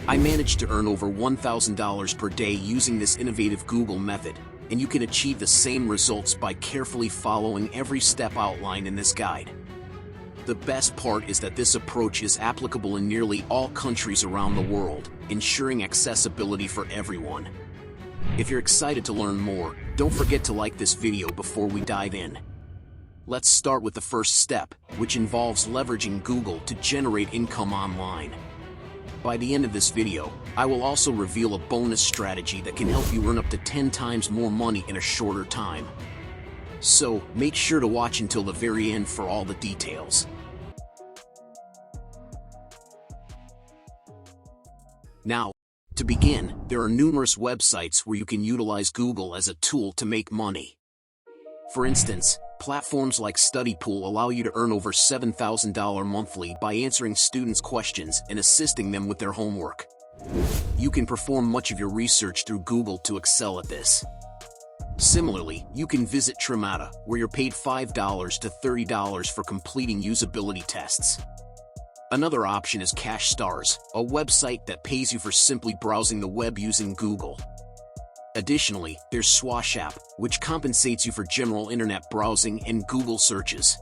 I managed to earn over $1,000 per day using this innovative Google method, and you can achieve the same results by carefully following every step outlined in this guide. The best part is that this approach is applicable in nearly all countries around the world, ensuring accessibility for everyone. If you're excited to learn more, don't forget to like this video before we dive in. Let's start with the first step, which involves leveraging Google to generate income online. By the end of this video, I will also reveal a bonus strategy that can help you earn up to 10 times more money in a shorter time. So, make sure to watch until the very end for all the details. Now, to begin, there are numerous websites where you can utilize Google as a tool to make money. For instance, platforms like StudyPool allow you to earn over $7,000 monthly by answering students' questions and assisting them with their homework. You can perform much of your research through Google to excel at this. Similarly, you can visit Trimata, where you're paid $5 to $30 for completing usability tests. Another option is Cash Stars, a website that pays you for simply browsing the web using Google. Additionally, there's Swash App, which compensates you for general internet browsing and Google searches.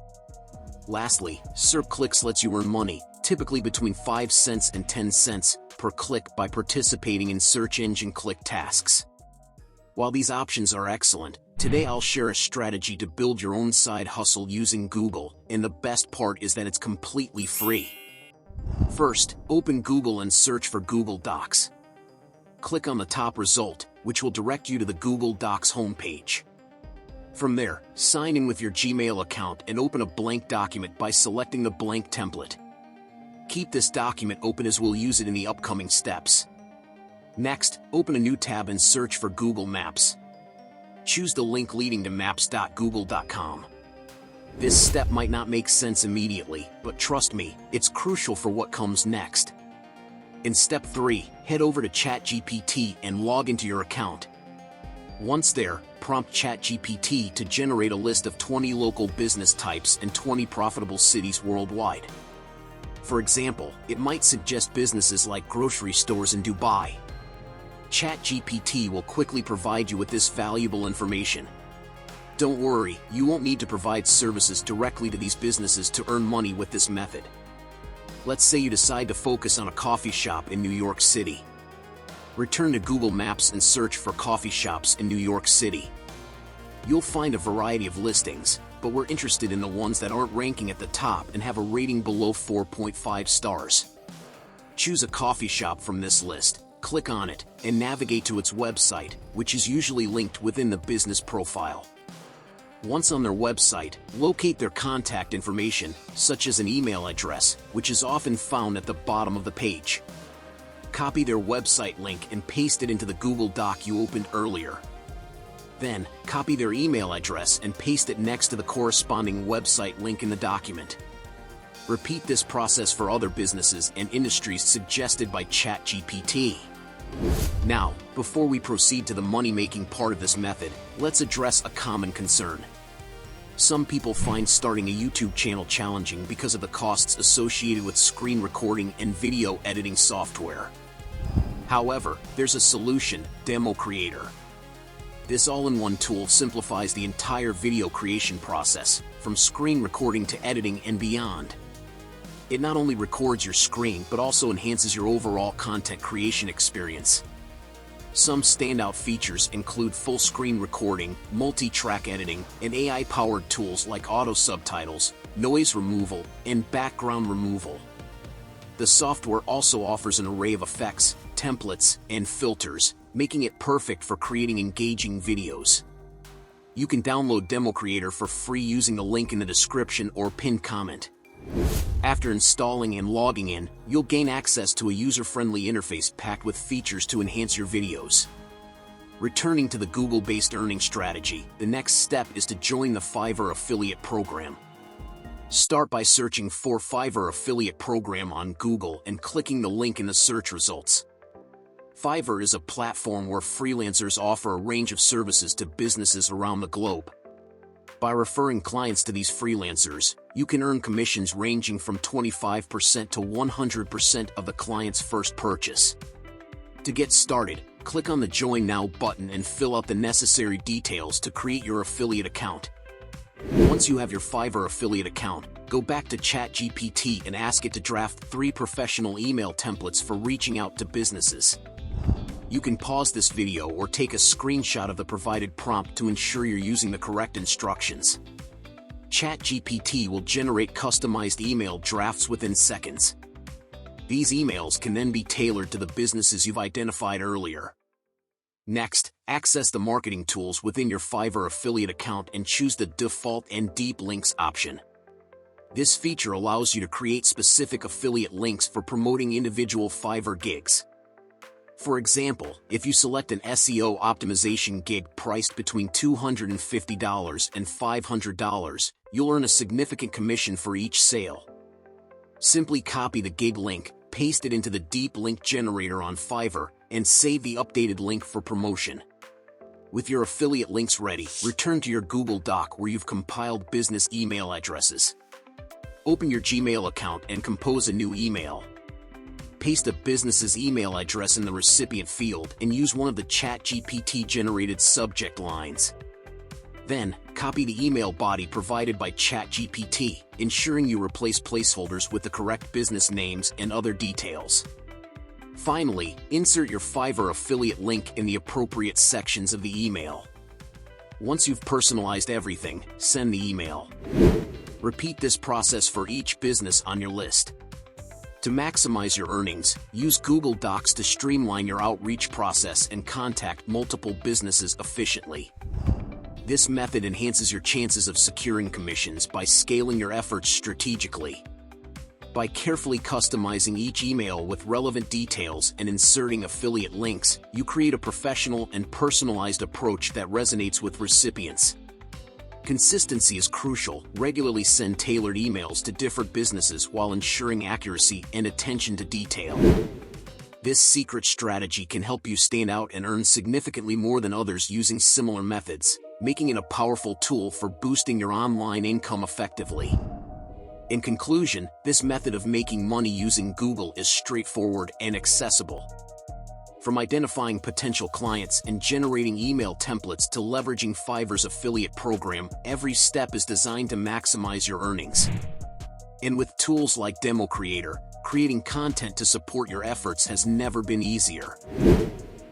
Lastly, SERP lets you earn money, typically between 5 cents and 10 cents per click by participating in search engine click tasks. While these options are excellent, today I'll share a strategy to build your own side hustle using Google, and the best part is that it's completely free. First, open Google and search for Google Docs. Click on the top result, which will direct you to the Google Docs homepage. From there, sign in with your Gmail account and open a blank document by selecting the blank template. Keep this document open as we'll use it in the upcoming steps. Next, open a new tab and search for Google Maps. Choose the link leading to maps.google.com. This step might not make sense immediately, but trust me, it's crucial for what comes next. In step 3, head over to ChatGPT and log into your account. Once there, prompt ChatGPT to generate a list of 20 local business types and 20 profitable cities worldwide. For example, it might suggest businesses like grocery stores in Dubai. ChatGPT will quickly provide you with this valuable information. Don't worry, you won't need to provide services directly to these businesses to earn money with this method. Let's say you decide to focus on a coffee shop in New York City. Return to Google Maps and search for coffee shops in New York City. You'll find a variety of listings, but we're interested in the ones that aren't ranking at the top and have a rating below 4.5 stars. Choose a coffee shop from this list, click on it, and navigate to its website, which is usually linked within the business profile. Once on their website, locate their contact information, such as an email address, which is often found at the bottom of the page. Copy their website link and paste it into the Google Doc you opened earlier. Then, copy their email address and paste it next to the corresponding website link in the document. Repeat this process for other businesses and industries suggested by ChatGPT. Now, before we proceed to the money-making part of this method, let's address a common concern. Some people find starting a YouTube channel challenging because of the costs associated with screen recording and video editing software. However, there's a solution: Demo Creator. This all-in-one tool simplifies the entire video creation process, from screen recording to editing and beyond. It not only records your screen but also enhances your overall content creation experience. Some standout features include full screen recording, multi-track editing, and AI-powered tools like auto subtitles, noise removal, and background removal. The software also offers an array of effects, templates, and filters, making it perfect for creating engaging videos. You can download Demo Creator for free using the link in the description or pinned comment. After installing and logging in, you'll gain access to a user-friendly interface packed with features to enhance your videos. Returning to the Google-based earning strategy, the next step is to join the Fiverr affiliate program. Start by searching for Fiverr affiliate program on Google and clicking the link in the search results. Fiverr is a platform where freelancers offer a range of services to businesses around the globe. By referring clients to these freelancers, you can earn commissions ranging from 25% to 100% of the client's first purchase. To get started, click on the Join Now button and fill out the necessary details to create your affiliate account. Once you have your Fiverr affiliate account, go back to ChatGPT and ask it to draft 3 professional email templates for reaching out to businesses. You can pause this video or take a screenshot of the provided prompt to ensure you're using the correct instructions. ChatGPT will generate customized email drafts within seconds. These emails can then be tailored to the businesses you've identified earlier. Next, access the marketing tools within your Fiverr affiliate account and choose the default and deep links option. This feature allows you to create specific affiliate links for promoting individual Fiverr gigs. For example, if you select an SEO optimization gig priced between $250 and $500, you'll earn a significant commission for each sale. Simply copy the gig link, paste it into the deep link generator on Fiverr, and save the updated link for promotion. With your affiliate links ready, return to your Google Doc where you've compiled business email addresses. Open your Gmail account and compose a new email. Paste a business's email address in the recipient field and use one of the ChatGPT-generated subject lines. Then, copy the email body provided by ChatGPT, ensuring you replace placeholders with the correct business names and other details. Finally, insert your Fiverr affiliate link in the appropriate sections of the email. Once you've personalized everything, send the email. Repeat this process for each business on your list. To maximize your earnings, use Google Docs to streamline your outreach process and contact multiple businesses efficiently. This method enhances your chances of securing commissions by scaling your efforts strategically. By carefully customizing each email with relevant details and inserting affiliate links, you create a professional and personalized approach that resonates with recipients. Consistency is crucial. Regularly send tailored emails to different businesses while ensuring accuracy and attention to detail. This secret strategy can help you stand out and earn significantly more than others using similar methods, making it a powerful tool for boosting your online income effectively. In conclusion, this method of making money using Google is straightforward and accessible. From identifying potential clients and generating email templates to leveraging Fiverr's affiliate program, every step is designed to maximize your earnings. And with tools like Demo Creator, creating content to support your efforts has never been easier.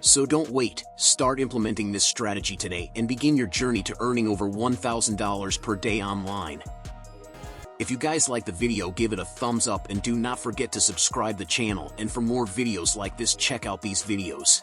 So don't wait, start implementing this strategy today and begin your journey to earning over $1,000 per day online. If you guys like the video, give it a thumbs up and do not forget to subscribe the channel, and for more videos like this check out these videos.